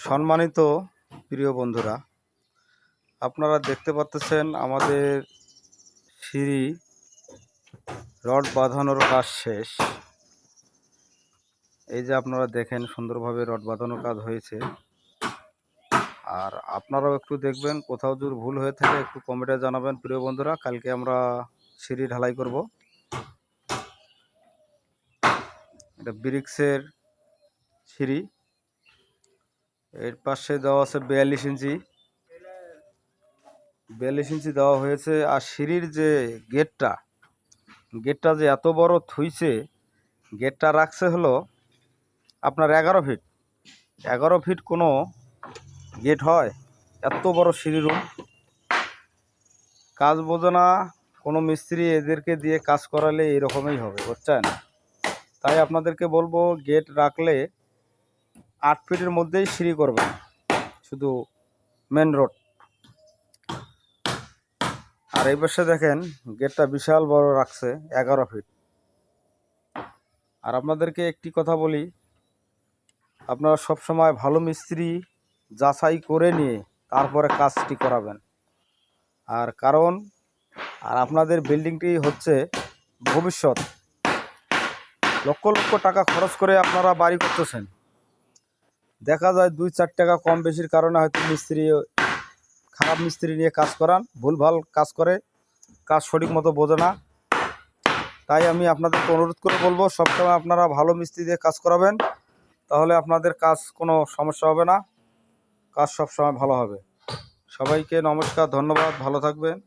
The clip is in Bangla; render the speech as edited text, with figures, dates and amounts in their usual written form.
সম্মানিত প্রিয় বন্ধুরা, আপনারা দেখতে পাচ্ছেন আমাদের সিঁড়ি রড বাঁধানোর কাজ শেষ। এই যে আপনারা দেখেন সুন্দরভাবে রড বাঁধানোর কাজ হয়েছে। আর আপনারাও একটু দেখবেন, কোথাও যদি ভুল হয়ে থাকে একটু কমেন্টে জানাবেন প্রিয় বন্ধুরা। কালকে আমরা সিঁড়ি ঢালাই করব। এটা ব্রিক্সের সিঁড়ি, এর পাশে দেওয়া আছে 42 ইঞ্চি, 42 ইঞ্চি দেওয়া হয়েছে। আর সিঁড়ির যে গেটটা যে এত বড় থুইছে, গেটটা রাখছে হলো আপনার 11 ফিট। 11 ফিট কোনো গেট হয়? এত বড় সিঁড়ি রুম। কাজ বোঝে না কোনো মিস্ত্রি, এদেরকে দিয়ে কাজ করালে এরকমই হবে, বুঝছেন? তাই আপনাদেরকে বলবো, গেট রাখলে 8 ফিটের মধ্যেই সিঁড়ি করবেন, শুধু মেন রোড। আর এই পাশে দেখেন গেটটা বিশাল বড় রাখছে, 11 ফিট। আর আপনাদেরকে একটি কথা বলি, আপনারা সব সময় ভালো মিস্ত্রি যাচাই করে নিয়ে তারপরে কাজটি করাবেন। আর কারণ আপনাদের বিল্ডিংটি হচ্ছে ভবিষ্যৎ। লক্ষ লক্ষ টাকা খরচ করে আপনারা বাড়ি করতেছেন, দেখা যায় 2-4 টাকা কম বেশির কারণে হয়তো খারাপ মিস্ত্রি নিয়ে কাজ করান, ভুলভাল কাজ করে, কাজ সঠিক মতো বোঝে না। তাই আমি আপনাদেরকে অনুরোধ করে বলবো, সবসময় আপনারা ভালো মিস্ত্রি দিয়ে কাজ করাবেন, তাহলে আপনাদের কাজ কোনো সমস্যা হবে না, কাজ সবসময় ভালো হবে। সবাইকে নমস্কার, ধন্যবাদ, ভালো থাকবেন।